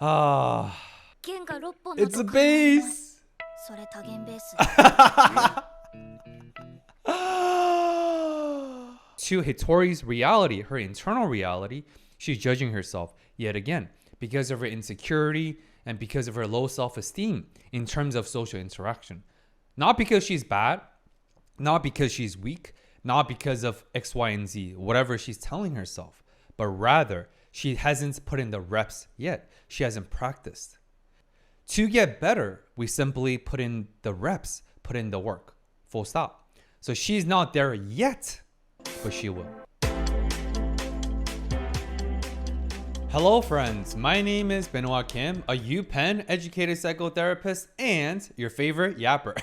Ah, it's a base. To Hitori's reality, her internal reality, she's judging herself yet again because of her insecurity and because of her low self-esteem in terms of social interaction. Not because she's bad, not because she's weak, not because of X, Y, and Z, whatever she's telling herself, but rather she hasn't put in the reps yet. She hasn't practiced. To get better, we simply put in the reps, put in the work. Full stop. So she's not there yet, but she will. Hello friends, my name is Benoit Kim, a UPenn educated psychotherapist and your favorite yapper.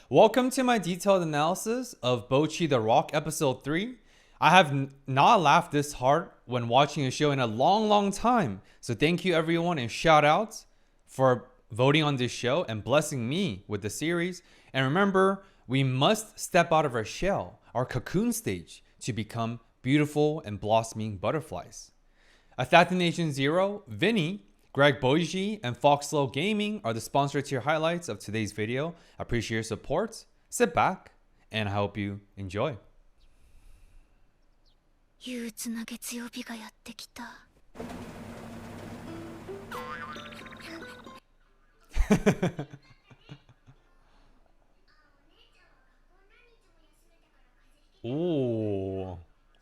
Welcome to my detailed analysis of Bocchi the Rock episode 3. I have not laughed this hard when watching a show in a long time. So thank you everyone and shout out for voting on this show and blessing me with the series. And remember, we must step out of our shell, our cocoon stage, to become beautiful and blossoming butterflies. Assassination Zero, Vinny, Greg Boji, and Foxlow Gaming are the sponsor tier highlights of today's video. I appreciate your support. Sit back, and I hope you enjoy. Ooh.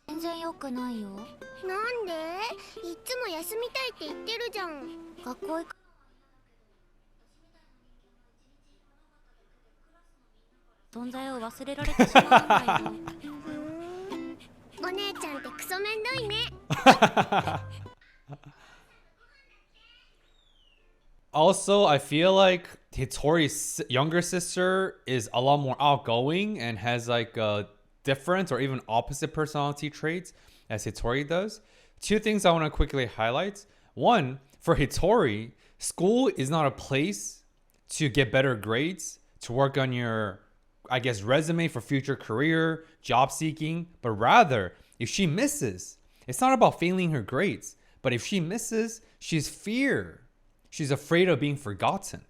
全然良くないよ。なんで？いつも休みたいって言ってるじゃん。学校行く。存在を忘れられてしまうんだよ。お姉ちゃんってクソめんどいね。Also, I feel like Hitori's younger sister is a lot more outgoing and has like a different or even opposite personality traits as Hitori does. Two things I want to quickly highlight. One, for Hitori, school is not a place to get better grades, to work on your, I guess, resume for future career, job seeking, but rather, if she misses, it's not about failing her grades, but if she misses, she's afraid of being forgotten.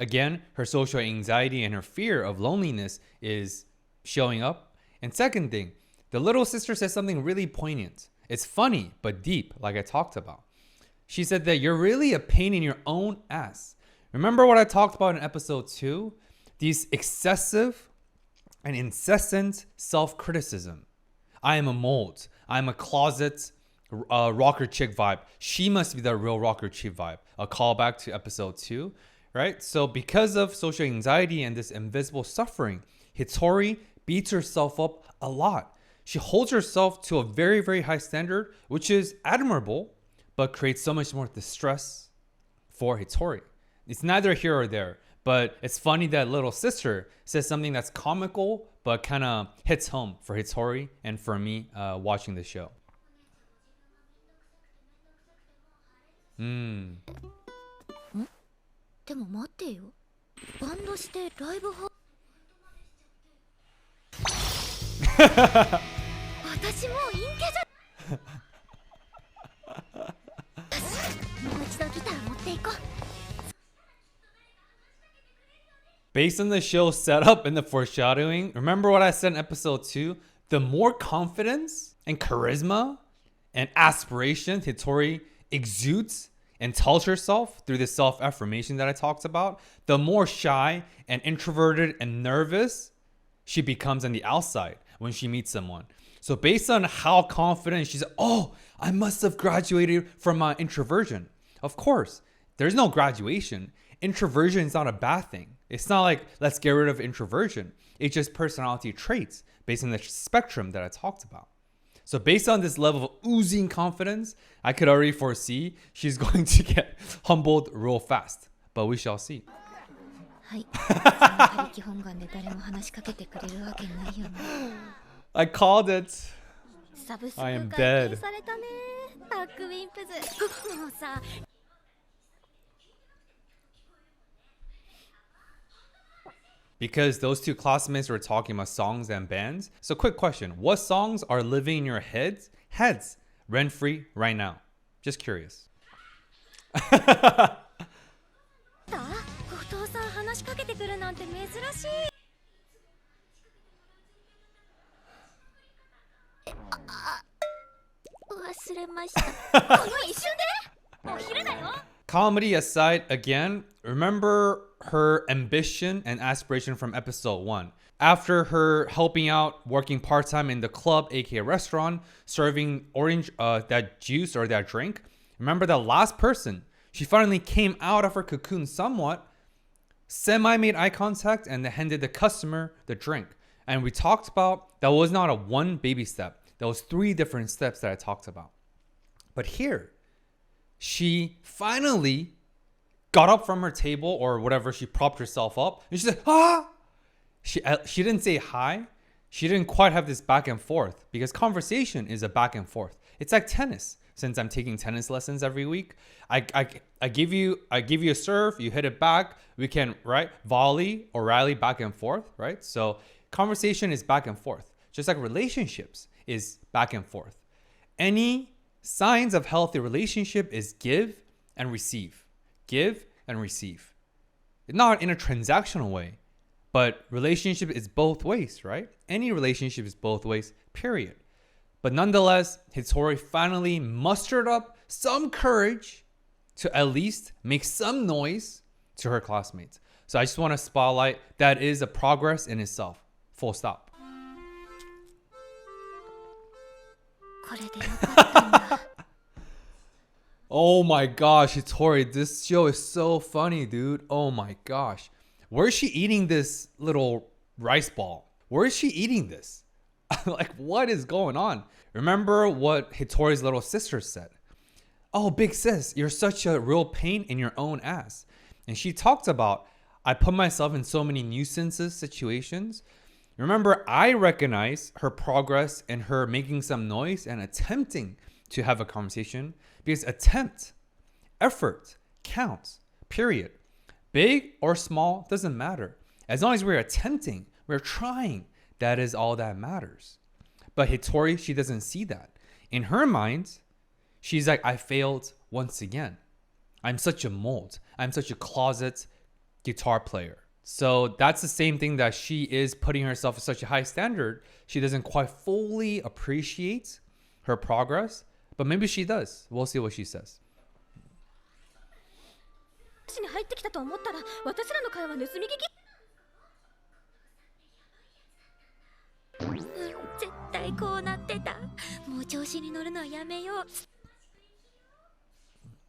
Again, her social anxiety and her fear of loneliness is showing up. And second thing, the little sister says something really poignant. It's funny, but deep, like I talked about. She said that you're really a pain in your own ass. Remember what I talked about in episode 2? These excessive and incessant self-criticism. I am a mold. I'm a closet rocker chick vibe. She must be the real rocker chick vibe. A callback to episode 2, right? So because of social anxiety and this invisible suffering, Hitori beats herself up a lot. She holds herself to a very high standard, which is admirable, but creates so much more distress for Hitori. It's neither here or there, but it's funny that little sister says something that's comical, but kind of hits home for Hitori and for me watching the show. でも待ってよ。バンドしてライブは。私もう陰キャじゃ。もう一度ギター持っていこう。Based on the show's setup and the foreshadowing, remember what I said in episode 2? The more confidence and charisma and aspiration Hitori exudes and tells herself through the self-affirmation that I talked about, the more shy and introverted and nervous she becomes on the outside when she meets someone. So based on how confident she's, oh, I must have graduated from my introversion. Of course, there's no graduation. Introversion is not a bad thing. It's not like, let's get rid of introversion. It's just personality traits based on the spectrum that I talked about. So based on this level of oozing confidence, I could already foresee she's going to get humbled real fast. But we shall see. はい。他力本願で誰も話しかけてくれるわけないよね。I called it. サブスク I am 解 dead. 禁されたね。タックウィンプズ。もうさ。Because those two classmates were talking about songs and bands. So quick question. What songs are living in your heads rent-free right now? Just curious. お父さん話しかけてくるなんて珍しい。忘れました。この一瞬でお昼だよ。 Comedy aside, again, remember her ambition and aspiration from episode 1. After her helping out, working part-time in the club, aka restaurant, serving orange, that juice or that drink, remember the last person, she finally came out of her cocoon somewhat, semi-made eye contact, and then handed the customer the drink. And we talked about, that was not a one baby step. That was 3 different steps that I talked about. But here, she finally got up from her table or whatever, she propped herself up, and she said, ah! She didn't say hi. She didn't quite have this back and forth, because conversation is a back and forth. It's like tennis. Since I'm taking tennis lessons every week, I give you a serve, you hit it back, we can, right, volley or rally back and forth, right? So conversation is back and forth, just like relationships is back and forth. Any signs of healthy relationship is give and receive. Give and receive. Not in a transactional way, but relationship is both ways, right? Any relationship is both ways, period. But nonetheless, Hitori finally mustered up some courage to at least make some noise to her classmates. So I just want to spotlight that is a progress in itself. Full stop. これでよかったんだ。 Oh my gosh, Hitori, this show is so funny, dude. Oh my gosh. Where is she eating this little rice ball? Where is she eating this? Like, what is going on? Remember what Hitori's little sister said. Oh, big sis, you're such a real pain in your own ass. And she talked about, I put myself in so many nuisances situations. Remember, I recognize her progress and her making some noise and attempting to have a conversation, because attempt, effort counts, period. Big or small, doesn't matter. As long as we're attempting, we're trying, that is all that matters. But Hitori, she doesn't see that. In her mind, she's like, I failed once again. I'm such a mold. I'm such a closet guitar player. So that's the same thing that she is putting herself at such a high standard. She doesn't quite fully appreciate her progress, but maybe she does. We'll see what she says. に入ってきたと思ったら、私らの会話盗み聞き。絶対こうなってた。もう調子に乗るのはやめよう。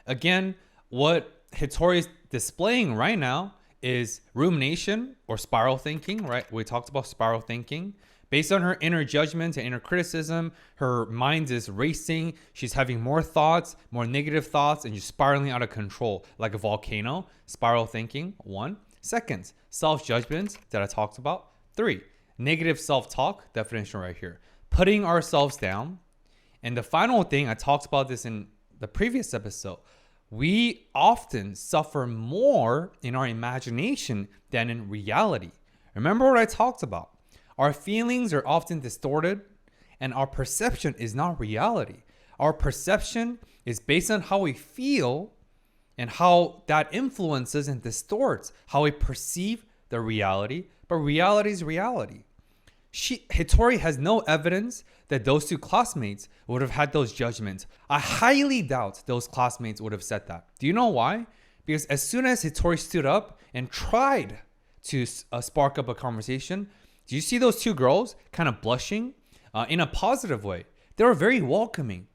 Again, what Hitori is displaying right now is rumination or spiral thinking, right? We talked about spiral thinking. Based on her inner judgment and inner criticism, her mind is racing. She's having more thoughts, more negative thoughts, and just spiraling out of control like a volcano. Spiral thinking, 1. Second, self-judgment that I talked about. 3, negative self-talk, definition right here. Putting ourselves down. And the final thing, I talked about this in the previous episode, we often suffer more in our imagination than in reality. Remember what I talked about? Our feelings are often distorted, and our perception is not reality. Our perception is based on how we feel and how that influences and distorts how we perceive the reality. But reality is reality. Hitori has no evidence that those 2 classmates would have had those judgments. I highly doubt those classmates would have said that. Do you know why? Because as soon as Hitori stood up and tried to spark up a conversation, do you see those 2 girls kind of blushing in a positive way? They were very welcoming.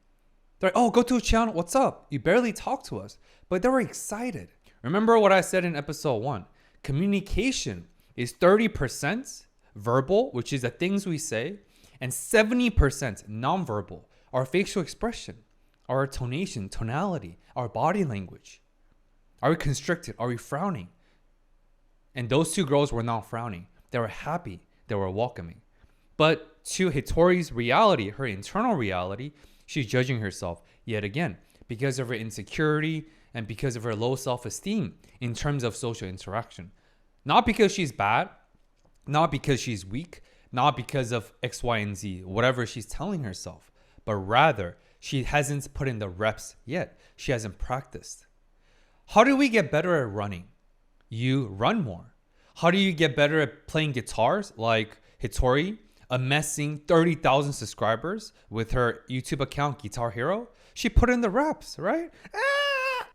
They're like, oh, go to a channel. What's up? You barely talk to us. But they were excited. Remember what I said in episode 1. Communication is 30% verbal, which is the things we say, and 70% nonverbal, our facial expression, our tonation, tonality, our body language. Are we constricted? Are we frowning? And those 2 girls were not frowning. They were happy. They were welcoming. But to Hitori's reality, her internal reality, she's judging herself yet again because of her insecurity and because of her low self-esteem in terms of social interaction. Not because she's bad, not because she's weak, not because of X, Y, and Z, whatever she's telling herself, but rather she hasn't put in the reps yet. She hasn't practiced. How do we get better at running? You run more. How do you get better at playing guitars? Like Hitori, amassing 30,000 subscribers with her YouTube account, Guitar Hero. She put in the reps, right?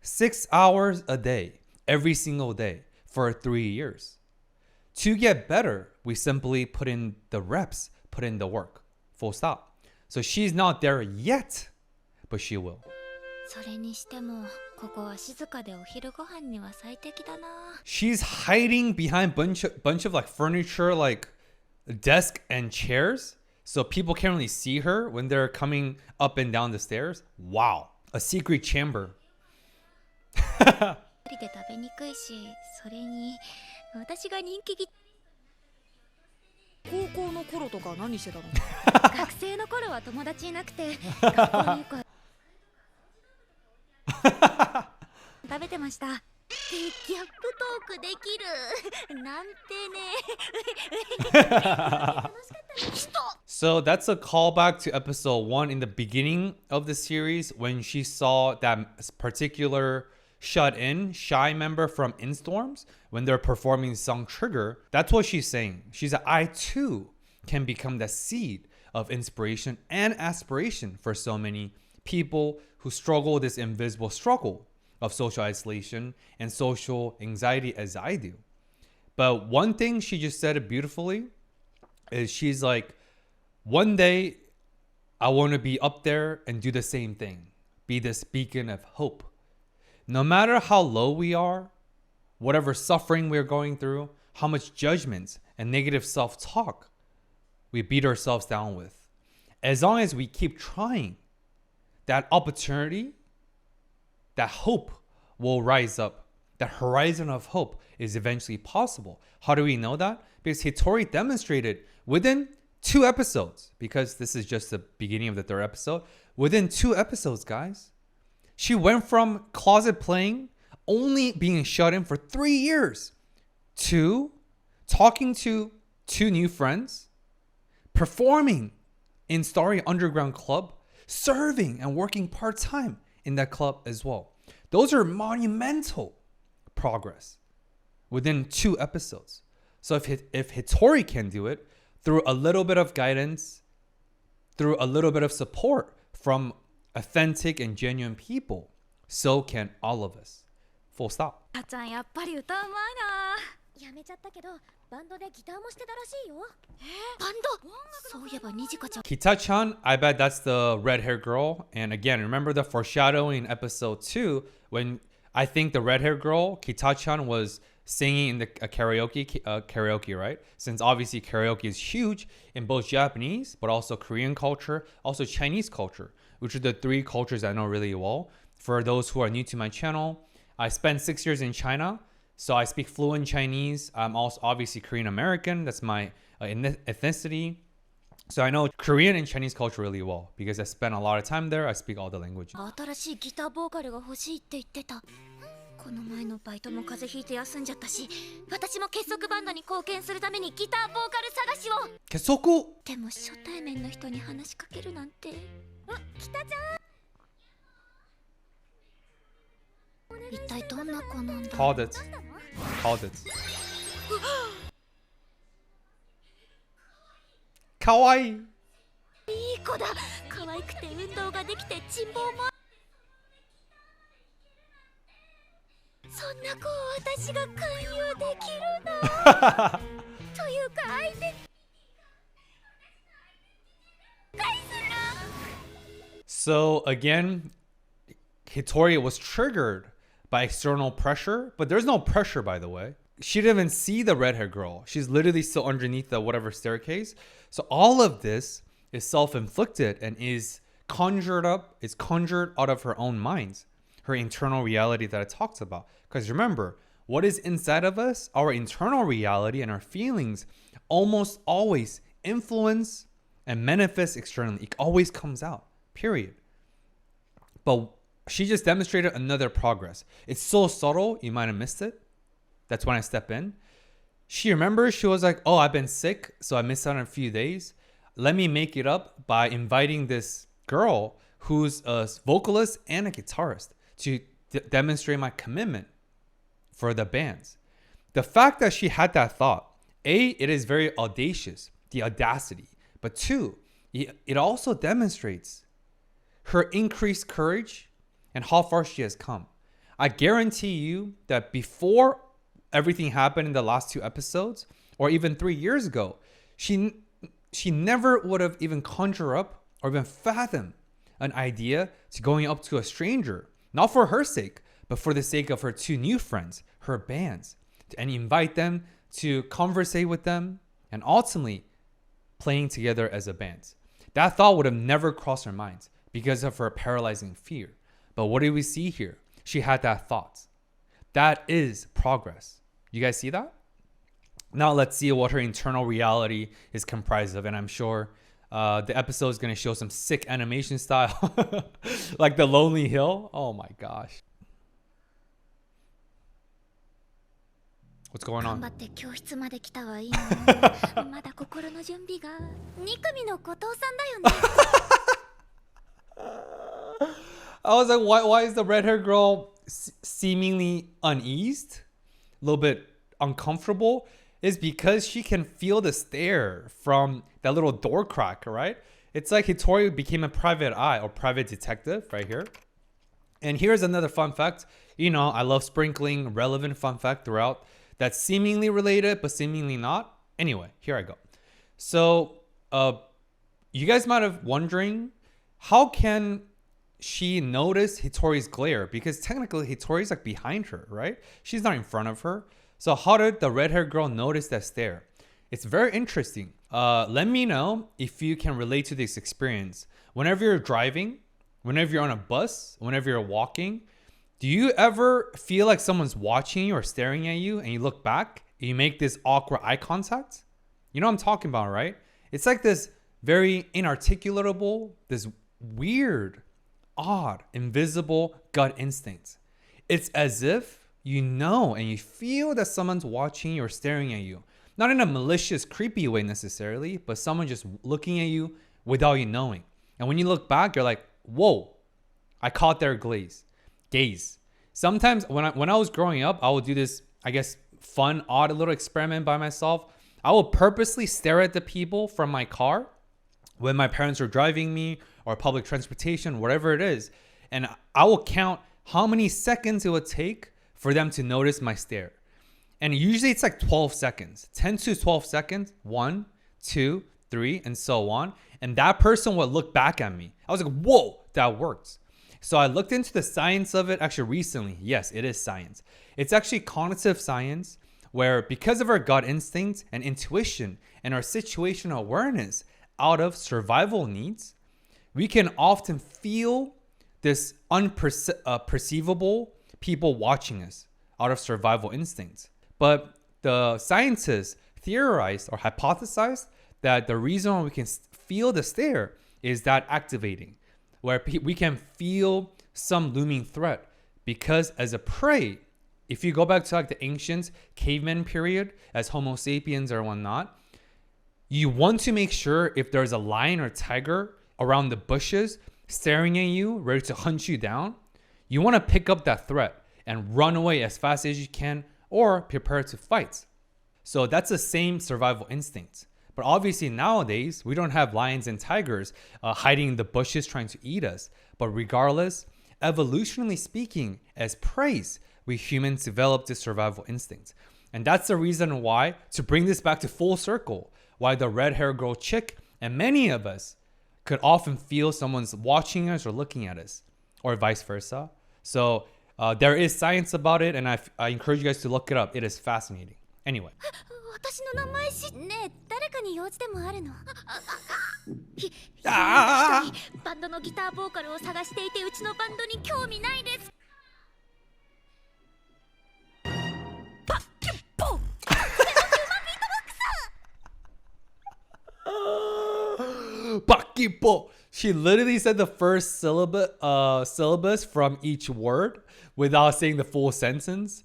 6 hours a day, every single day for 3 years. To get better, we simply put in the reps, put in the work. Full stop. So she's not there yet, but she will. それにしてもここは静かでお昼ご飯には最適だな。 She's hiding behind bunch of like furniture, like desk and chairs, so people can't really see her when they're coming up and down the stairs. Wow, a secret chamber. 一人で食べにくいし、それに私が人気ギ高校の頃とか何してたの？学生の頃は友達いなくて学校に行く食べてました。で、ギャップトークできるなんてね。楽しかったね。So that's a callback to episode 1 in the beginning of the series when she saw that particular shut-in shy member from Instorms when they're performing the song Trigger. That's what she's saying. She's like, I too can become the seed of inspiration and aspiration for so many people who struggle with this invisible struggle of social isolation and social anxiety as I do. But one thing she just said it beautifully is she's like, one day I want to be up there and do the same thing, be this beacon of hope. No matter how low we are, whatever suffering we're going through, how much judgments and negative self-talk we beat ourselves down with, as long as we keep trying, that opportunity, that hope will rise up. That horizon of hope is eventually possible. How do we know that? Because Hitori demonstrated within 2 episodes, because this is just the beginning of the 3rd episode, within 2 episodes, guys, she went from closet playing, only being shut in for 3 years, to talking to 2 new friends, performing in Starry Underground Club, serving and working part-time in that club as well. Those are monumental progress within 2 episodes. So if Hitori can do it through a little bit of guidance, through a little bit of support from authentic and genuine people, so can all of us. Full stop. たちゃんやっぱり歌うまいな。やめちゃったけどバンドでギターもしてたらしいよ。バンドそういえばにじかちゃん Kita-chan, I bet that's the red-haired girl. And again, remember the foreshadowing in episode 2 when I think the red-haired girl, Kita-chan, was singing in the karaoke, right? Since obviously karaoke is huge in both Japanese, but also Korean culture, also Chinese culture, which are the 3 cultures I know really well. For those who are new to my channel, I spent 6 years in China, so I speak fluent Chinese. I'm also obviously Korean American. That's my ethnicity. So I know Korean and Chinese culture really well because I spent a lot of time there. I speak all the languages. 新しいギターボーカルが欲しいって言ってた。この前のバイトも風邪ひいて休んじゃったし、私も結束バンドに貢献するためにギターボーカル探しを。結束？でも初対面の人に話しかけるなんて。北ちゃん。一体どんな子なんだ。Called it. Called it. かわいい。いい子だ。可愛くて運動ができて珍望も。そんな子を私が勧誘できるのというか相手返すの So again, Hitori was triggered by external pressure, but there's no pressure, by the way. She didn't even see the red-haired girl. She's literally still underneath the whatever staircase. So all of this is self-inflicted and is conjured up, is conjured out of her own mind, her internal reality that I talked about. Because remember, what is inside of us, our internal reality and our feelings almost always influence and manifest externally. It always comes out, period. But she just demonstrated another progress. It's so subtle, you might have missed it. That's when I step in. She remembers, she was like, oh, I've been sick, so I missed out on a few days. Let me make it up by inviting this girl who's a vocalist and a guitarist to demonstrate my commitment for the bands. The fact that she had that thought, A, it is very audacious, the audacity. But two, it also demonstrates her increased courage and how far she has come. I guarantee you that before everything happened in the last 2 episodes, or even 3 years ago, she never would have even conjured up or even fathomed an idea to going up to a stranger, not for her sake, but for the sake of her 2 new friends, her bands, and invite them to conversate with them and ultimately playing together as a band. That thought would have never crossed her mind because of her paralyzing fear. But what do we see here? She had that thought. That is progress. You guys see that? Now let's see what her internal reality is comprised of. And I'm sure the episode is going to show some sick animation style. Like the Lonely Hill. Oh my gosh. What's going 頑張 on? って教室まで来たはいいのにまだ心の準備が2組の後藤さんだよね I was like, why is the red hair girl seemingly uneased? A little bit uncomfortable? Is because she can feel the stare from that little door crack, right? It's like Hitori became a private eye or private detective right here. And here's another fun fact. You know, I love sprinkling relevant fun fact throughout that's seemingly related, but seemingly not. Anyway, here I go. So, you guys might have wondering, how can she notice Hitori's glare? Because technically Hitori's like behind her, right? She's not in front of her. So how did the red-haired girl notice that stare? It's very interesting. Let me know if you can relate to this experience. Whenever you're driving, whenever you're on a bus, whenever you're walking, do you ever feel like someone's watching you or staring at you and you look back and you make this awkward eye contact? You know what I'm talking about, right? It's like this very inarticulatable, this weird, odd, invisible gut instinct. It's as if you know and you feel that someone's watching you or staring at you. Not in a malicious, creepy way necessarily, but someone just looking at you without you knowing. And when you look back, you're like, whoa, I caught their gaze. Sometimes when I was growing up, I would do this, I guess, fun, odd little experiment by myself. I would purposely stare at the people from my car when my parents are driving me or public transportation, whatever it is. And I will count how many seconds it would take for them to notice my stare. And usually it's like 12 seconds, 10 to 12 seconds, 1, 2, 3, and so on. And that person would look back at me. I was like, whoa, that worked. So I looked into the science of it actually recently. Yes, it is science. It's actually cognitive science where because of our gut instincts and intuition and our situational awareness out of survival needs, we can often feel this unperceivable people watching us out of survival instincts. But the scientists theorized or hypothesized that the reason why we can feel the stare is that activating, where we can feel some looming threat. Because as a prey, if you go back to like the ancient caveman period as Homo sapiens or whatnot, you want to make sure if there's a lion or tiger around the bushes staring at you, ready to hunt you down, you want to pick up that threat and run away as fast as you can or prepare to fight. So that's the same survival instinct. But obviously nowadays, we don't have lions and tigers hiding in the bushes trying to eat us. But regardless, evolutionarily speaking, as prey, we humans developed this survival instinct. And that's the reason why, to bring this back to full circle, why the red-haired girl chick and many of us could often feel someone's watching us or looking at us, or vice versa. So there is science about it, and I encourage you guys to look it up. It is fascinating. Anyway. 私の名前ねえ誰かに用事でもあるの一人バンドのギターボーカルを探していてうちのバンドに興味ないですパッキュッポー Bakipo. She literally said the first syllabus from each word without saying the full sentence.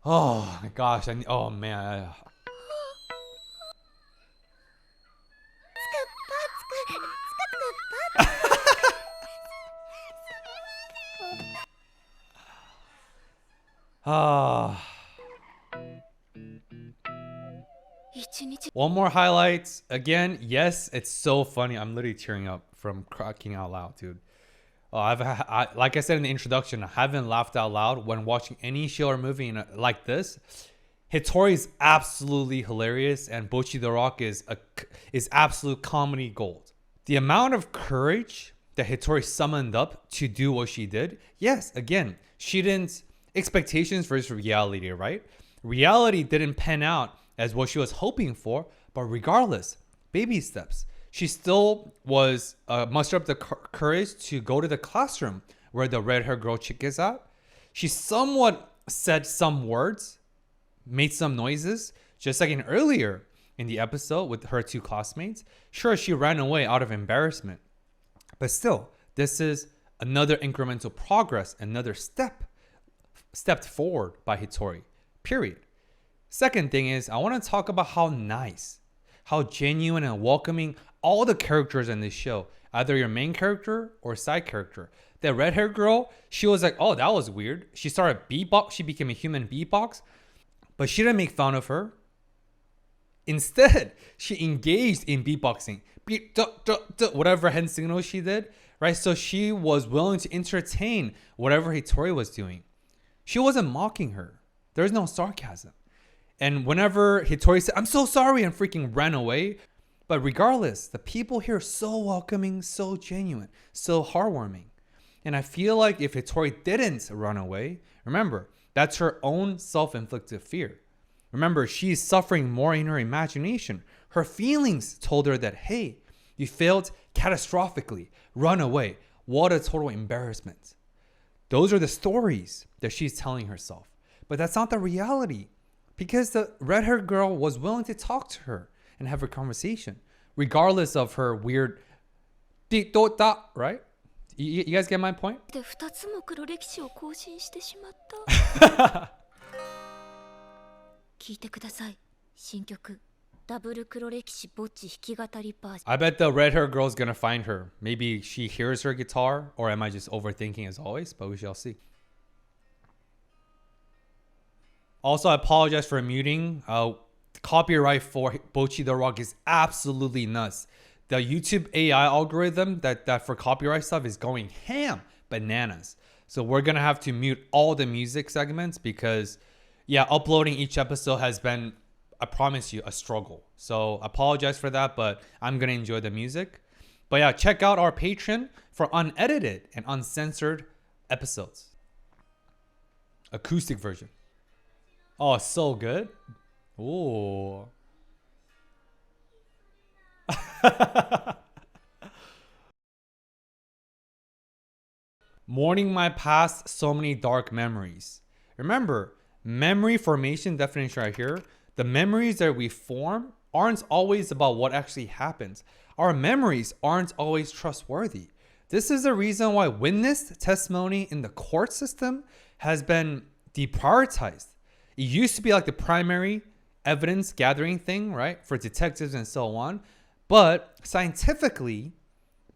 Oh my gosh. Oh man. Ah. 一日 One more highlight. Again, yes, it's so funny. I'm literally tearing up from cracking out loud, dude. Like I said in the introduction, I haven't laughed out loud when watching any show or movie like this. Hitori is absolutely hilarious, and Bocchi the Rock is absolute comedy gold. The amount of courage that Hitori summoned up to do what she did, yes, again, she didn't expectations versus reality, right? Reality didn't pan out as what she was hoping for, but regardless, baby steps. She still was mustered up the courage to go to the classroom where the red-haired girl chick is at. She somewhat said some words, made some noises, just like in earlier in the episode with her two classmates. Sure, she ran away out of embarrassment, but still, this is another incremental progress, another stepped forward by Hitori. Period. Second thing is, I want to talk about how nice, how genuine and welcoming all the characters in this show, either your main character or side character. The red-haired girl, she was like, oh, that was weird. She started beatbox. She became a human beatbox, but she didn't make fun of her. Instead, she engaged in beatboxing, whatever hand signal she did, right? So she was willing to entertain whatever Hitori was doing. She wasn't mocking her. There's no sarcasm. And whenever Hitori said, I'm so sorry, and freaking ran away. But regardless, the people here are so welcoming, so genuine, so heartwarming. And I feel like if Hitori didn't run away, remember, that's her own self-inflicted fear. Remember, she's suffering more in her imagination. Her feelings told her that, hey, you failed catastrophically. Run away. What a total embarrassment. Those are the stories that she's telling herself. But that's not the reality. Because the red-haired girl was willing to talk to her and have a conversation, regardless of her weird right? You guys get my point? で2つも黒歴史を更新してしまった聞いてください新曲ダブル黒歴史ぼっち弾き語りバージョン I bet the red-haired girl's gonna find her. Maybe she hears her guitar, or am I just overthinking as always? But we shall see. Also, I apologize for muting. Copyright for Bocchi the Rock is absolutely nuts. The YouTube AI algorithm that for copyright stuff is going ham, bananas. So we're going to have to mute all the music segments because, yeah, uploading each episode has been, I promise you, a struggle. So apologize for that, but I'm going to enjoy the music. But yeah, check out our Patreon for unedited and uncensored episodes. Acoustic version. Oh, so good. Ooh. Mourning my past, so many dark memories. Remember, memory formation definition right here. The memories that we form aren't always about what actually happens. Our memories aren't always trustworthy. This is the reason why witness testimony in the court system has been deprioritized. It used to be like the primary evidence gathering thing, right? For detectives and so on. But scientifically,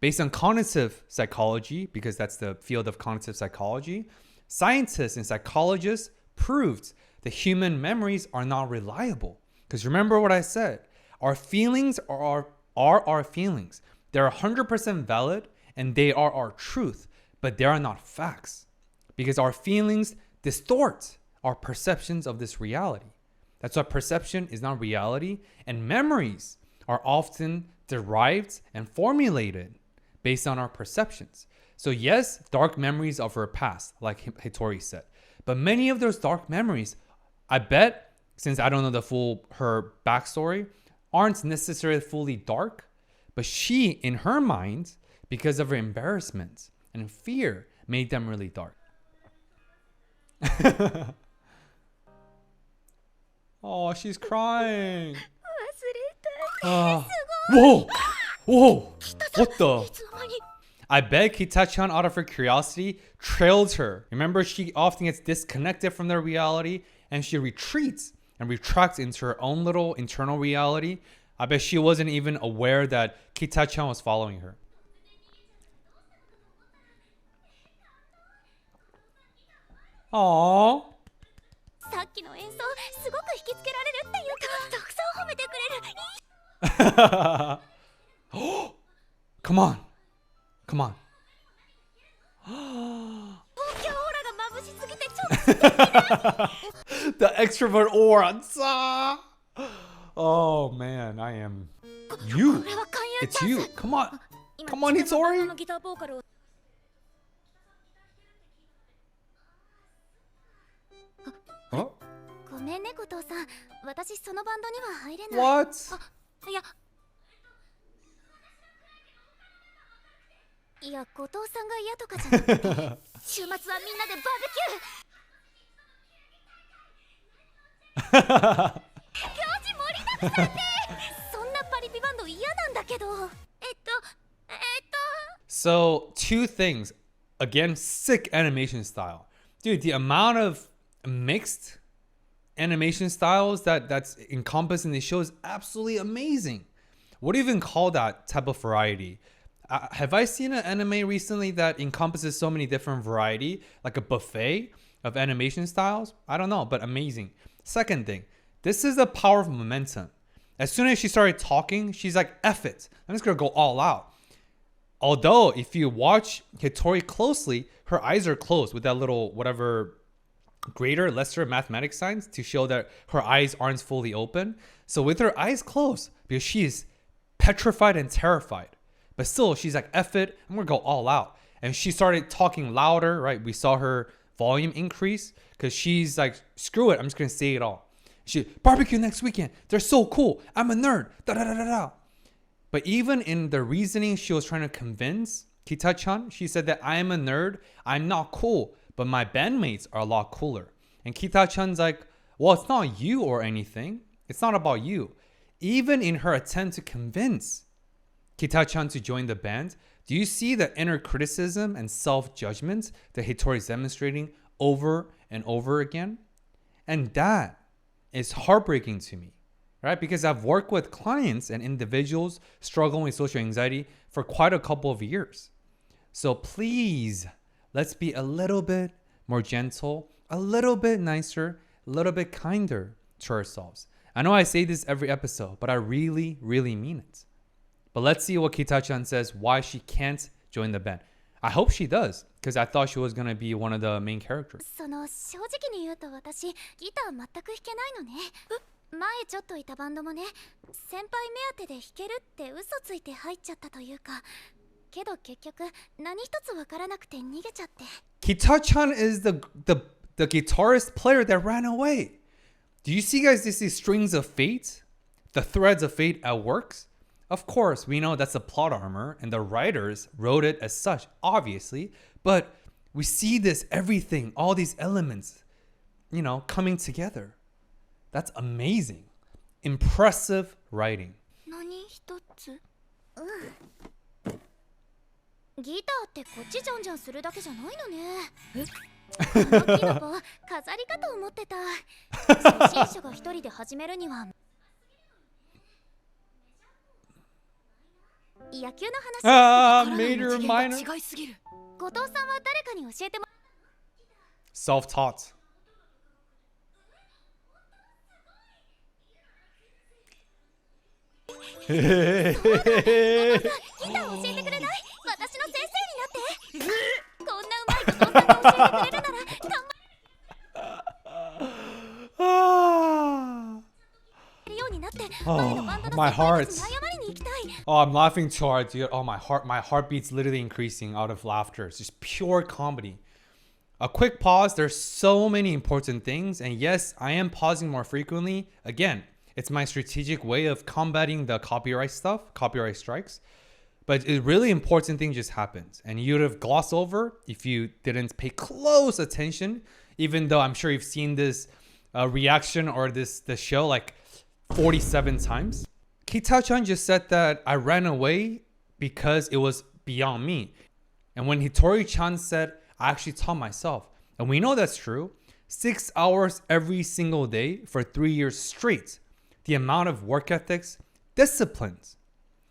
based on cognitive psychology, because that's the field of cognitive psychology, scientists and psychologists proved that human memories are not reliable. Because remember what I said, our feelings are our feelings. They're 100% valid and they are our truth, but they are not facts. Because our feelings distort our perceptions of this reality. That's why perception is not reality, and memories are often derived and formulated based on our perceptions. So yes, dark memories of her past, like Hitori said, but many of those dark memories, I bet, since I don't know the full her backstory, aren't necessarily fully dark, but she, in her mind, because of her embarrassment and fear, made them really dark. Oh, she's crying. Whoa! Whoa! What the? I bet Kita-chan, out of her curiosity, trailed her. Remember, she often gets disconnected from their reality and she retreats and retracts into her own little internal reality. I bet she wasn't even aware that Kita-chan was following her. Aww. すごく引きつけられるっていうか、たくさん褒めてくれる。 Come on. Come on. 東京オーラが眩しすぎてちょっと The extrovert aura. Oh man, I am こ you. れは勧誘 It's チャン you. ス。 Come on. 今 Come on, 自分のバンド Hitori. のギターボーカルをHuh? ごめんね後藤さん、私そのバンドには入れない。 What? いやいや、後藤さんが嫌とかじゃなくて週末はみんなでバーベキュー行事盛りだくさんでそんなパリピバンド嫌なんだけど。So, two things. Again, sick animation style. Dude, the amount of mixed animation styles that's encompassed in the show is absolutely amazing. What do you even call that type of variety? Have I seen an anime recently that encompasses so many different variety, like a buffet of animation styles? I don't know, but amazing. Second thing, this is the power of momentum. As soon as she started talking, she's like, F it. I'm just going to go all out. Although, if you watch Hitori closely, her eyes are closed with that little whatever greater, lesser mathematics signs to show that her eyes aren't fully open. So with her eyes closed, because she's petrified and terrified, but still she's like, F it, I'm gonna go all out. And she started talking louder, right? We saw her volume increase because she's like, screw it, I'm just gonna say it all. She barbecue next weekend. They're so cool. I'm a nerd. Da da da da da. But even in the reasoning she was trying to convince Kita-chan, she said that I am a nerd. I'm not cool, but my bandmates are a lot cooler. And Kita-chan's like, well, it's not you or anything. It's not about you. Even in her attempt to convince Kita-chan to join the band, do you see the inner criticism and self-judgment that Hitori is demonstrating over and over again? And that is heartbreaking to me, right? Because I've worked with clients and individuals struggling with social anxiety for quite a couple of years. So please, let's be a little bit more gentle, a little bit nicer, a little bit kinder to ourselves. I know I say this every episode, but I really, really mean it. But let's see what Kita-chan says why she can't join the band. I hope she does, because I thought she was going to be one of the main characters. その正直に言うと私ギター全く弾けないのね。前ちょっといたバンドもね、先輩目当てで弾けるって嘘ついて入っちゃったというか、けど結局何一つわからなくて逃げちゃって。 Kita-chan is the guitarist player that ran away. Do you see, guys, these strings of fate? The threads of fate at works? Of course, we know that's a plot armor, and the writers wrote it as such, obviously. But we see this everything, all these elements, coming together. That's amazing. Impressive writing. 何一つ？ギターってこっちじゃんじゃんするだけじゃないのね。この木の棒飾りかと思ってた。初心者が一人で始めるには。野球の話。Major, minor. 違いすぎる。後藤さんは誰かに教えても。 Self-taught. ギター教えてくれない？私の先生になって。こんなうまい後藤さんが教えてくれるなら頑張るようになって、前のバンドの my 先輩 heart. たちに謝りに行きたい。 Oh, I'm laughing too hard, dude. Oh, my heartbeat's literally increasing out of laughter. It's just pure comedy. A quick pause. There's so many important things. And yes, I am pausing more frequently. Again, it's my strategic way of combating the copyright stuff, copyright strikes. But a really important thing just happened. And you'd have glossed over if you didn't pay close attention, even though I'm sure you've seen this reaction or the show like 47 times. Kita-chan just said that I ran away because it was beyond me. And when Hitori-chan said, I actually taught myself. And we know that's true. 6 hours every single day for 3 years straight. The amount of work ethics, disciplines,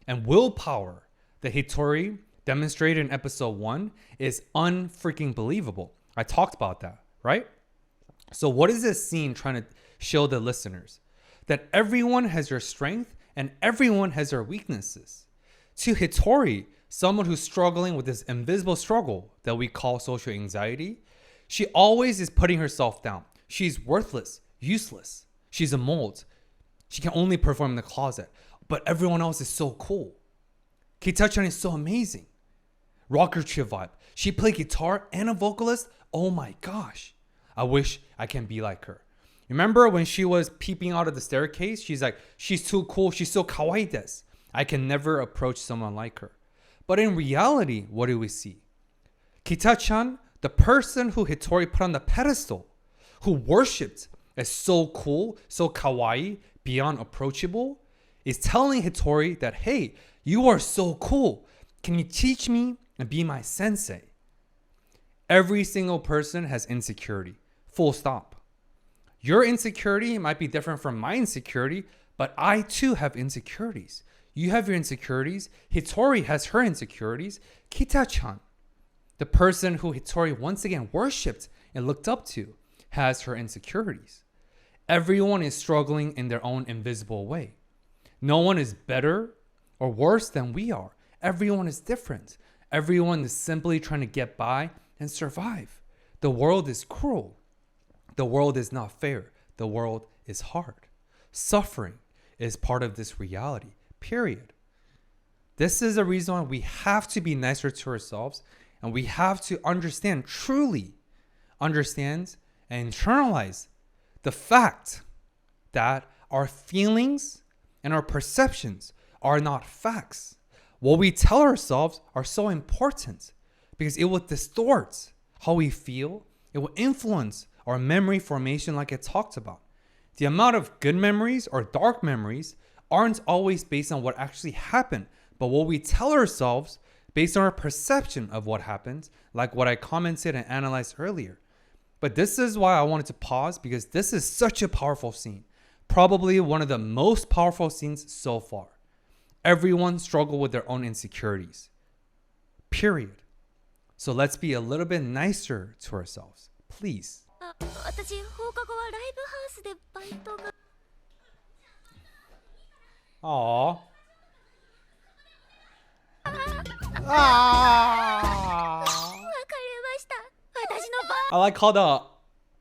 and willpower that Hitori demonstrated in episode 1 is unfreaking believable. I talked about that, right? So what is this scene trying to show the listeners that everyone has their strength and everyone has their weaknesses. To Hitori, someone who's struggling with this invisible struggle that we call social anxiety, she always is putting herself down. She's worthless, useless. She's a mold. She can only perform in the closet. But everyone else is so cool. Kita-chan is so amazing. Rocker chill vibe. She played guitar and a vocalist. Oh my gosh. I wish I can be like her. Remember when she was peeping out of the staircase? She's like, she's too cool. She's so kawaii desu. I can never approach someone like her. But in reality, what do we see? Kita-chan, the person who Hitori put on the pedestal, who worshipped as so cool, so kawaii, beyond approachable, is telling Hitori that, hey, you are so cool. Can you teach me and be my sensei? Every single person has insecurity. Full stop. Your insecurity might be different from my insecurity, but I too have insecurities. You have your insecurities. Hitori has her insecurities. Kita-chan, the person who Hitori once again worshipped and looked up to, has her insecurities. Everyone is struggling in their own invisible way. No one is better or worse than we are. Everyone is different. Everyone is simply trying to get by and survive. The world is cruel. The world is not fair. The world is hard. Suffering is part of this reality, period. This is the reason why we have to be nicer to ourselves, and we have to understand, truly understand and internalize the fact that our feelings and our perceptions are not facts. What we tell ourselves are so important because it will distort how we feel. It will influence our memory formation like I talked about. The amount of good memories or dark memories aren't always based on what actually happened, but what we tell ourselves based on our perception of what happened, like what I commented and analyzed earlier. But this is why I wanted to pause, because this is such a powerful scene. Probably one of the most powerful scenes so far. Everyone struggle with their own insecurities. Period. So let's be a little bit nicer to ourselves. Please. 私放課後はライブハウスでバイトが Aww. わかりました私のバ I like how the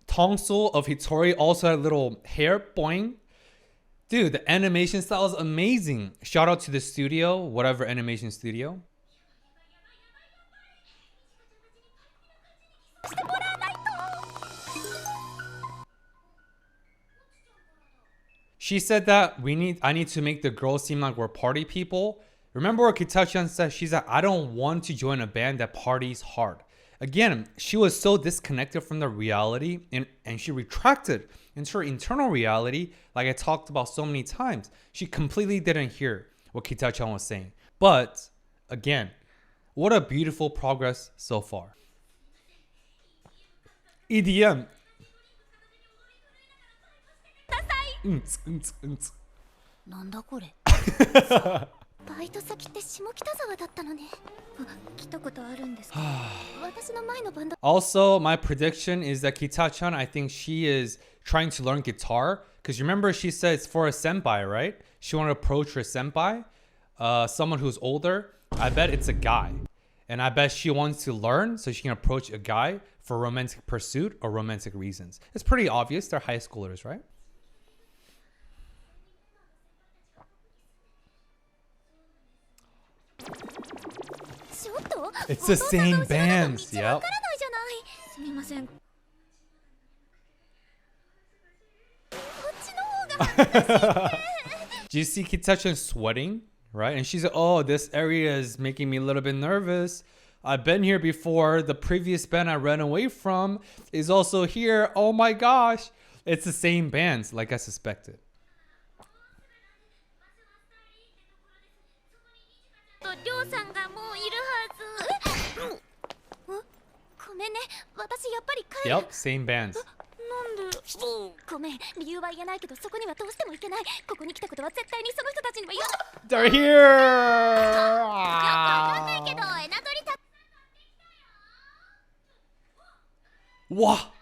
tonsil of Hitori also had a little hair boing. Dude, the animation style is amazing. Shout out to the studio, whatever animation studio. She said that I need to make the girls seem like we're party people. Remember what Kita-chan said? She's like, I don't want to join a band that parties hard. Again, she was so disconnected from the reality and she retracted into her internal reality like I talked about so many times. She completely didn't hear what Kita-chan was saying. But again, what a beautiful progress so far. EDM. なんだこれバイト先って下北沢だったのね来たことあるんですか私の前のバンド Also, my prediction is that Kita-chan, I think she is trying to learn guitar. Because remember, she said it's for a senpai, right? She wanted to approach her senpai, someone who's older. I bet it's a guy. And I bet she wants to learn so she can approach a guy for romantic pursuit or romantic reasons. It's pretty obvious. They're high schoolers, right? It's the same bands. Yep. すみませんこっちの方が Do you see Kita-chan sweating? Right? And she's like, oh, this area is making me a little bit nervous. I've been here before. The previous band I ran away from is also here. Oh my gosh. It's the same bands like I suspected. りょうさんがもういるはずごめんね私やっぱり帰る Yep, same bands. なんでごめん理由は言えないけどそこにはどうしても行けないここに来たことは絶対にその人たちには言わ They're here! よくわかんないけどエナドリた Wow!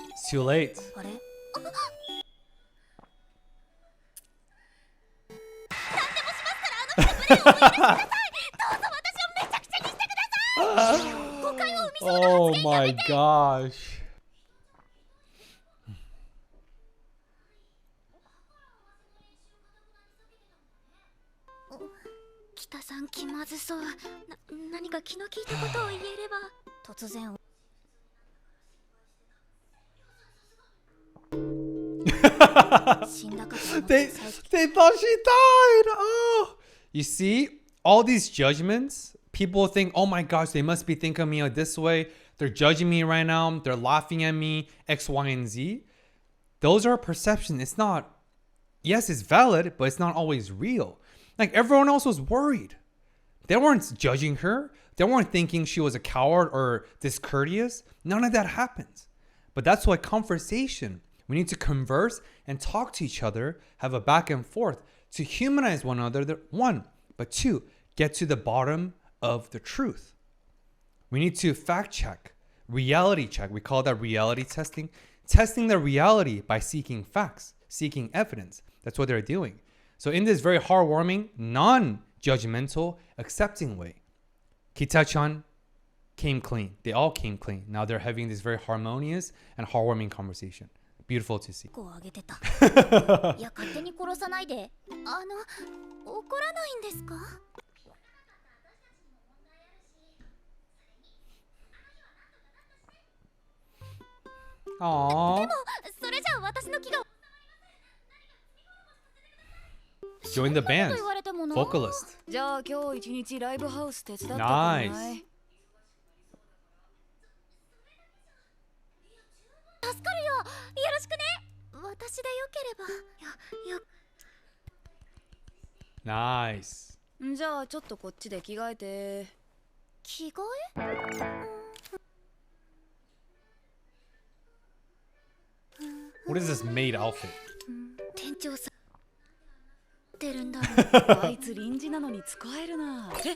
It's too late. あれOh my gosh. 北さん気まずそう。何か気の利いたことを言えれば。突然 They thought she died. Oh, you see, all these judgments. People think, oh my gosh, they must be thinking of me this way. They're judging me right now. They're laughing at me. X, Y, and Z. Those are perceptions. It's not. Yes, it's valid, but it's not always real. Like everyone else was worried. They weren't judging her. They weren't thinking she was a coward or discourteous. None of that happens. But that's why conversation. We need to converse and talk to each other, have a back and forth to humanize one another. One, but two, get to the bottom of the truth. We need to fact check, reality check. We call that reality testing. Testing the reality by seeking facts, seeking evidence. That's what they're doing. So in this very heartwarming, non-judgmental, accepting way, Kita-chan came clean. They all came clean. Now they're having this very harmonious and heartwarming conversation. Beautiful to see. こうあげてた。いや勝手に殺さないで。怒らないんですか？ Aww. それじゃあ私の気が Join the band. 言われてもな。 Vocalist. じゃあ今日一日ライブハウス手伝ってくれない？ Nice. 助かるよ。よろしくね。私でよければ。Nice. じゃあちょっとこっちで着替えて。着替え？ What is this maid outfit? 店長さん。てるんだろう。あいつ臨時なのに使えるな。え？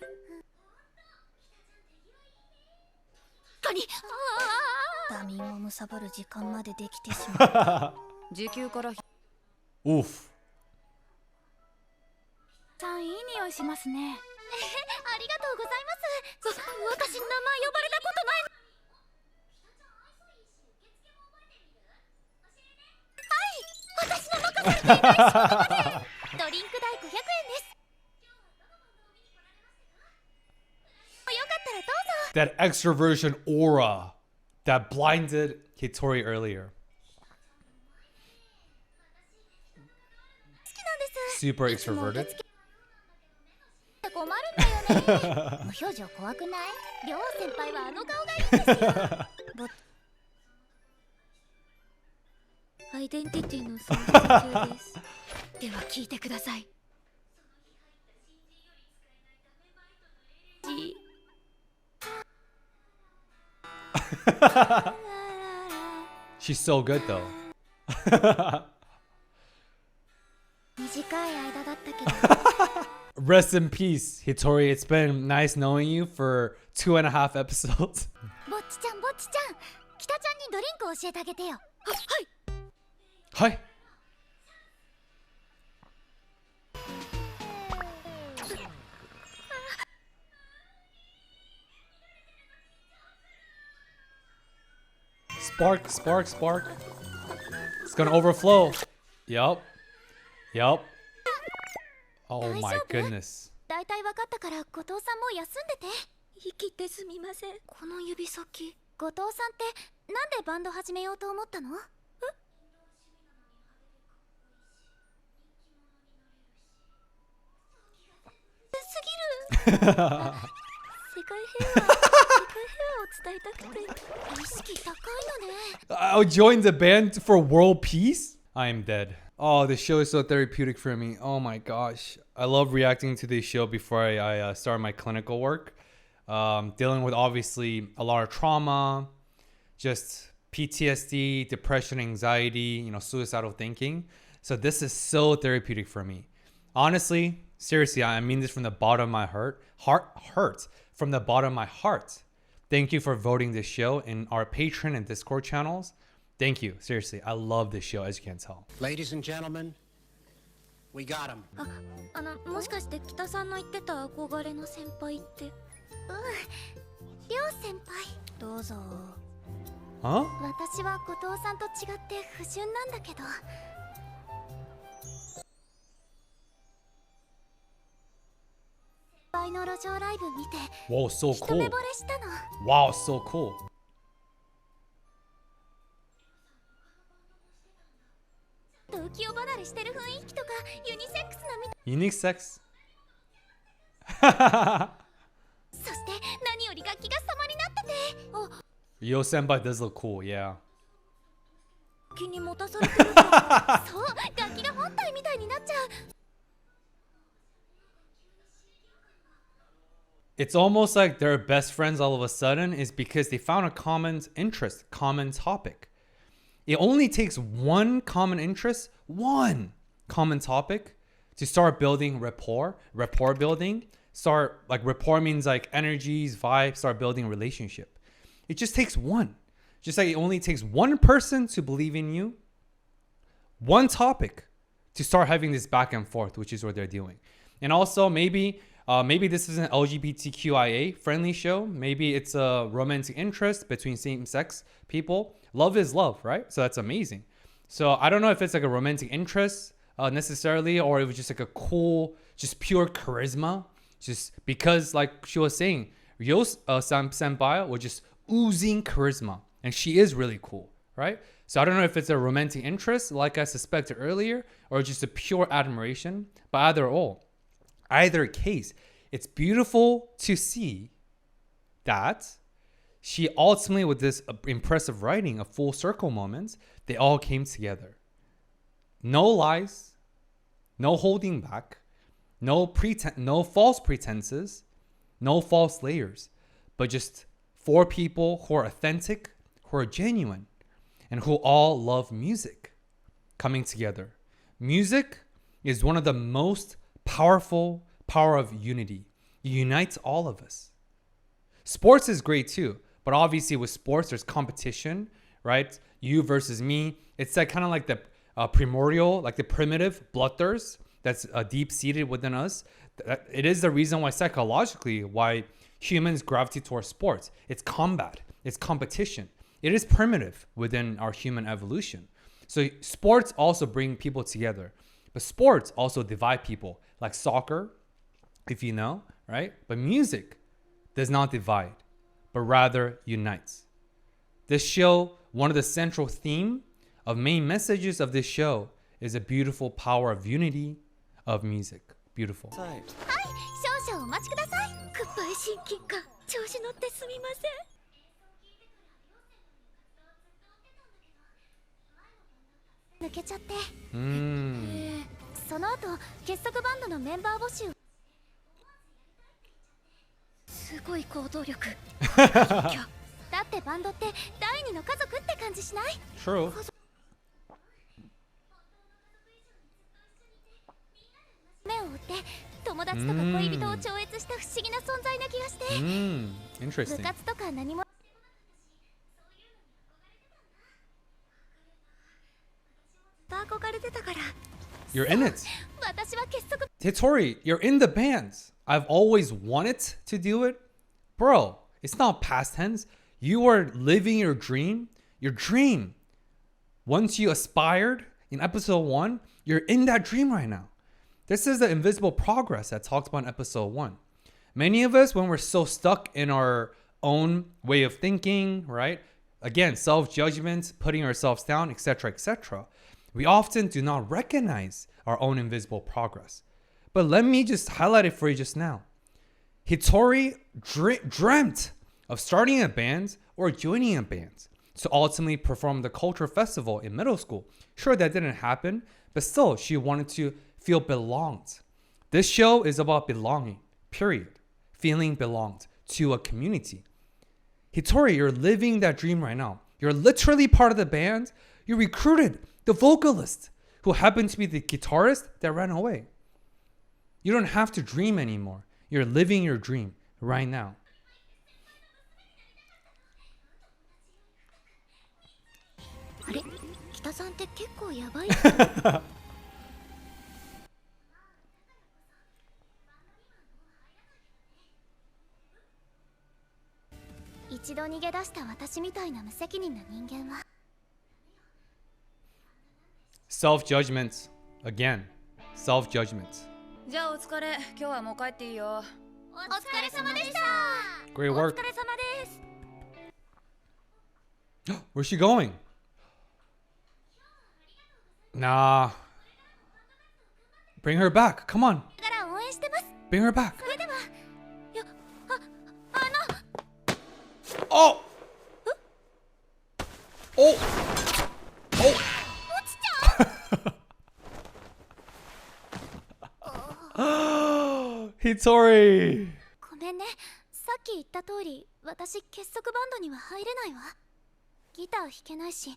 ダミンを貪る時間までできてしまう。時給から。 Oof. さんいい匂いしますね。ありがとうございます。私名前呼ばれたことない。はい、私の任せていない仕事まで。ドリンク代500円です。よかったらどうぞ。 That extroversion aura that blinded Hitori earlier. 好きなんです。 Super extroverted. 困るんだよね。無表情怖くない？りょう先輩はあの顔がいいんですよ。アイデンティティの創出中です。では聞いてください。She's so good though. 短い間だったけど。 Rest in peace, Hitori. It's been nice knowing you for 2.5 episodes. ぼっちちゃん、ぼっちちゃん。北ちゃんにドリンク教えてあげてよ。はい。 Hi. Spark, spark, spark. It's gonna overflow. Yup. Yup. Oh my goodness. だいたい分かったから後藤さんも休んでて。生きてすみません。この指先。後藤さんってなんでバンド始めようと思ったの？すぎる。世界平和を伝えたくて。意識高いのね。 I'll join the band for world peace? I am dead. Oh, the show is so therapeutic for me. Oh my gosh. I love reacting to this show before I start my clinical work. Dealing with obviously a lot of trauma, just PTSD, depression, anxiety, suicidal thinking. So this is so therapeutic for me. Honestly, seriously, I mean this from the bottom of my heart, from the bottom of my heart. Thank you for voting this show in our Patreon and Discord channels. Thank you. Seriously, I love this show, as you can tell. Ladies and gentlemen, we got him. もしかして北さんの言ってた憧れの先輩って。りょう先輩。どうぞ。Huh? 私は後藤さんと違って不純なんだけど。先輩の路上ライブ見て。 Whoa, so 一目 cool. 惚れしたの。 Wow, so cool. 浮世離れしてる雰囲気とかユニセックスなみたい。 Unique sex? そして何より楽器が様になってて。 Yo senpai does look cool, yeah. 気に持たされてると。そう、楽器が本体みたいになっちゃう。 It's almost like they're best friends all of a sudden is because they found a common interest, common topic. It only takes one common interest, one common topic to start building rapport building. Start, like, rapport means like energies, vibes, start building relationship. It just takes one. Just like it only takes one person to believe in you, one topic to start having this back and forth, which is what they're doing. And also maybe this is an LGBTQIA friendly show. Maybe it's a romantic interest between same-sex people. Love is love, right? So that's amazing. So I don't know if it's like a romantic interest necessarily, or it was just like a cool, just pure charisma. Just because, like she was saying, Ryo's senpai was just oozing charisma, and she is really cool, right? So I don't know if it's a romantic interest, like I suspected earlier, or just a pure admiration. But either case, it's beautiful to see that she ultimately, with this impressive writing of full circle moments, they all came together. No lies, no holding back, no false pretenses, no false layers, but just four people who are authentic, who are genuine, and who all love music coming together. Music is one of the most power of unity. It unites all of us. Sports is great too, but obviously with sports there's competition, right? You versus me. It's like kind of like the primordial, like the primitive bloodthirst that's deep seated within us. It is the reason why psychologically why humans gravitate towards sports. It's combat, it's competition. It is primitive within our human evolution. So sports also bring people together, but sports also divide people, like soccer, if you know, right? But music does not divide, but rather unites. This show, one of the central theme of main messages of this show is a beautiful power of unity of music. Beautiful. はい、少々お待ちください。グッバイ親近感。調子乗ってすみません。抜けちゃって。その後、結束バンドのメンバー募集。すごい行動力。だってバンドって第二の家族って感じしない？ True. 目を追って友達とか恋人を超越した不思議な存在な気がして。Interesting. 部活とか何も。憧れてたから。You're in it. 私は結束。 Hitori, you're in the bands. I've always wanted to do it. Bro, it's not past tense. You are living your dream. Your dream. Once you aspired in episode 1, you're in that dream right now. This is the invisible progress that talks about in episode 1. Many of us, when we're so stuck in our own way of thinking, right? Again, self-judgment, putting ourselves down, etc., we often do not recognize our own invisible progress. But let me just highlight it for you just now. Hitori dreamt of starting a band or joining a band to ultimately perform the culture festival in middle school. Sure, that didn't happen, but still, she wanted to feel belonged. This show is about belonging, period. Feeling belonged to a community. Hitori, you're living that dream right now. You're literally part of the band. You recruited the vocalist who happened to be the guitarist that ran away. You don't have to dream anymore. You're living your dream right now. あれ北さんって結構やばい一度逃げ出した私みたいな無責任な人間は Self-judgments. Again. Self-judgments. じゃあお疲れ。今日はもう帰っていいよ。お疲れ様でした Great お work. 疲れ様です Where's she going? Nah. Bring her back. Come on. だから応援してます Bring her back. それではよの Oh! Oh! Oh! 落ちちゃう Hitori! ごめんねさっき言った通り私結束バンドには入れないわギター弾けないし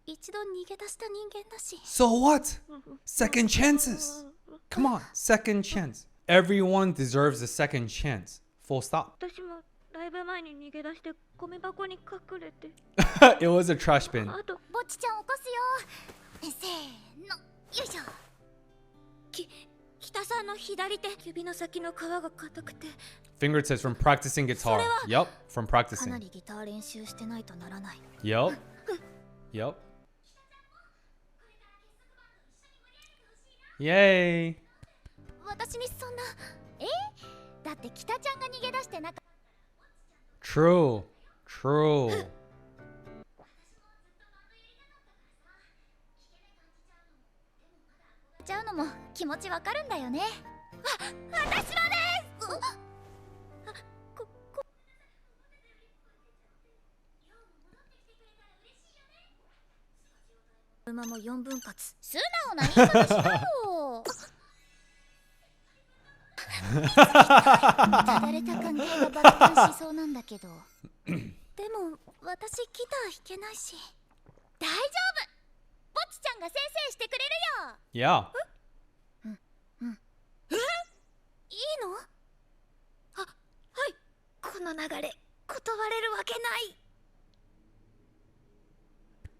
一度逃げ出した人間だし So what? Second chances. Come on, second chance. Everyone deserves a second chance. Full stop. 私もライブ前に逃げ出してゴミ箱に隠れて It was a trash bin. あとぼっちちゃん起こすよせーのよいしょ北さんの左手指の先の皮が硬くて Fingertips from practicing guitar. Yup, from かな practicing. りギター練習してないとならない Yup. Yup. Yay. 私にそんなだって北ちゃんが逃げ出してなか True. True. ちゃうのも気持ちわかるんだよね私もです馬も4分割素直な言い方しろよただれた関係が爆誕しそうなんだけどでも私ギター弾けないし大丈夫ぼっちちゃんが先生してくれるよ Yeah. いいのはいこの流れ断れるわけない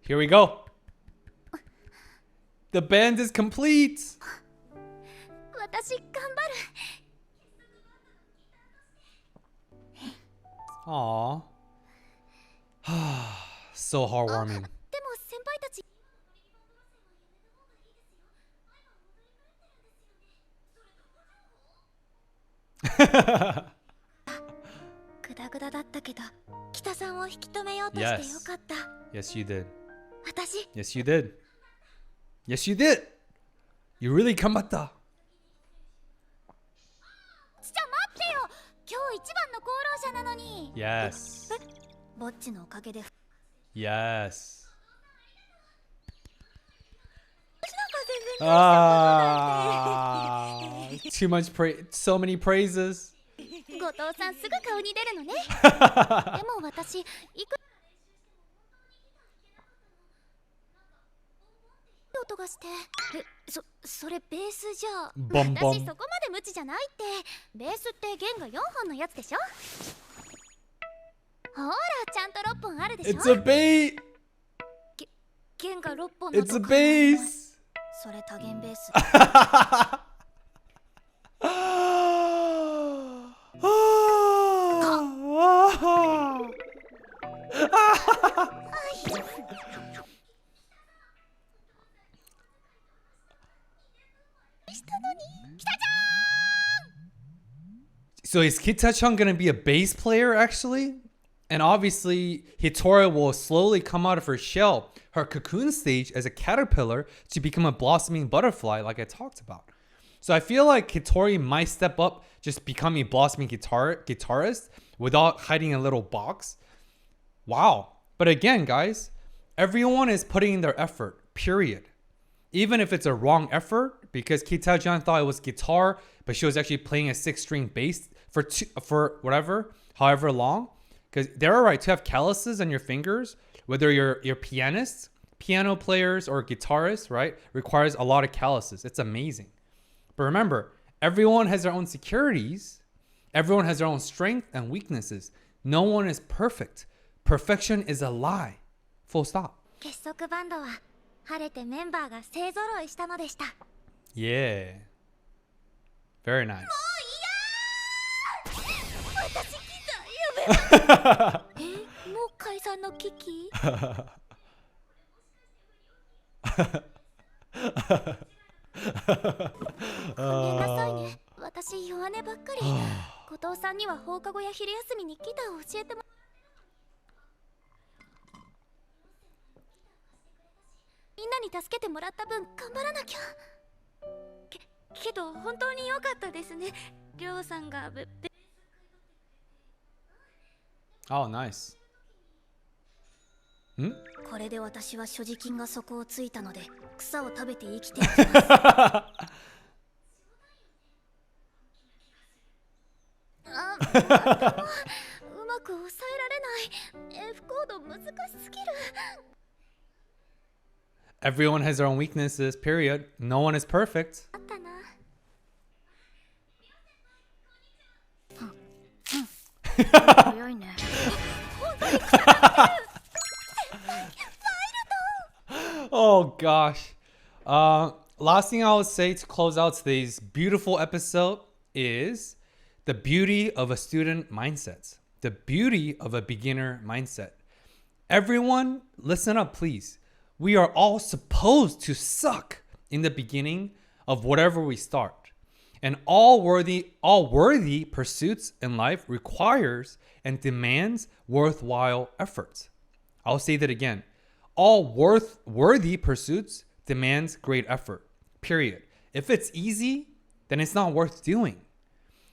Here we go. The band is complete. 私頑張る Aww. So heartwarming. でも先輩たちグダグダだったけど北さんを引き止めようとしてよかった Yes, you did. 私 Yes, you did. Yes, you did. You really come at that. ちゃん待ってよ今日一番の功労者なのに Yes. ぼっちのおかげで Yes. 全然 Too much praise. So many praises. 後藤さんすぐ顔に出るのねでも私いく音がしてそれベースじゃボンボン私そこまで無知じゃないってベースって弦が4本のやつでしょほらちゃんと6本あるでしょ It's a bass. 弦が6本の It's a bass. それ多弦ベースSo is Kita-chan gonna be a bass player actually? And obviously, Hitori will slowly come out of her shell, her cocoon stage as a caterpillar to become a blossoming butterfly like I talked about. So I feel like Hitori might step up, just become a blossoming guitarist without hiding in a little box. Wow. But again, guys, everyone is putting in their effort, period. Even if it's a wrong effort, because Kita-chan thought it was guitar, but she was actually playing a 6-string bass for however long. Because they're all right to have calluses on your fingers, whether you're pianists, piano players, or guitarists, right? Requires a lot of calluses. It's amazing. But remember, Everyone has their own insecurities. Everyone has their own strengths and weaknesses. No one is perfect. Perfection is a lie. Full stop. 結束バンドは晴れてメンバーが勢ぞろいしたのでした。 Yeah. Very nice. 私ギターやめもう解散の危機ごめんなさいね。私弱音ばっかり。後藤さんには放課後や昼休みにギターを教えてもみんなに助けてもらった分頑張らなきゃ。けど本当に良かったですね。りょうさんがOh, nice. んこれで私は所持金が底をついたので草を食べて生きていきます。うまく抑えられない。F コード難しすぎる。 Everyone has their own weaknesses, period. No one is perfect. あったな。早いね。 Oh gosh. Last thing I would say to close out today's beautiful episode is the beauty of a student mindset, the beauty of a beginner mindset. Everyone, listen up, please. We are all supposed to suck in the beginning of whatever we start. And all worthy pursuits in life requires and demands worthwhile efforts. I'll say that again. All worthy pursuits demands great effort. Period. If it's easy, then it's not worth doing.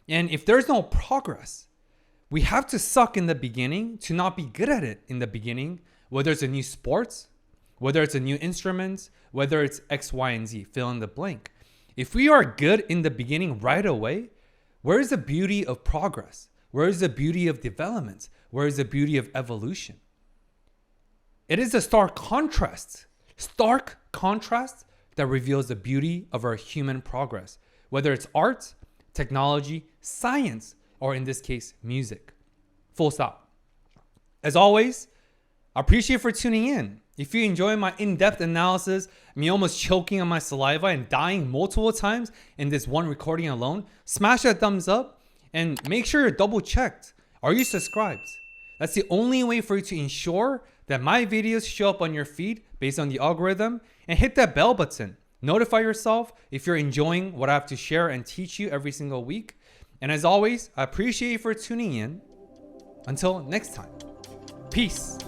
And if there's no progress, we have to suck in the beginning to not be good at it in the beginning, whether it's a new sports, whether it's a new instrument, whether it's X, Y, and Z, fill in the blank. If we are good in the beginning right away, where is the beauty of progress? Where is the beauty of development? Where is the beauty of evolution? It is a stark contrast that reveals the beauty of our human progress, whether it's art, technology, science, or in this case, music. Full stop. As always, I appreciate you for tuning in. If you enjoy my in-depth analysis, me almost choking on my saliva and dying multiple times in this one recording alone, smash that thumbs up and make sure you're double checked. Are you subscribed? That's the only way for you to ensure that my videos show up on your feed based on the algorithm, and hit that bell button. Notify yourself if you're enjoying what I have to share and teach you every single week. And as always, I appreciate you for tuning in. Until next time, peace.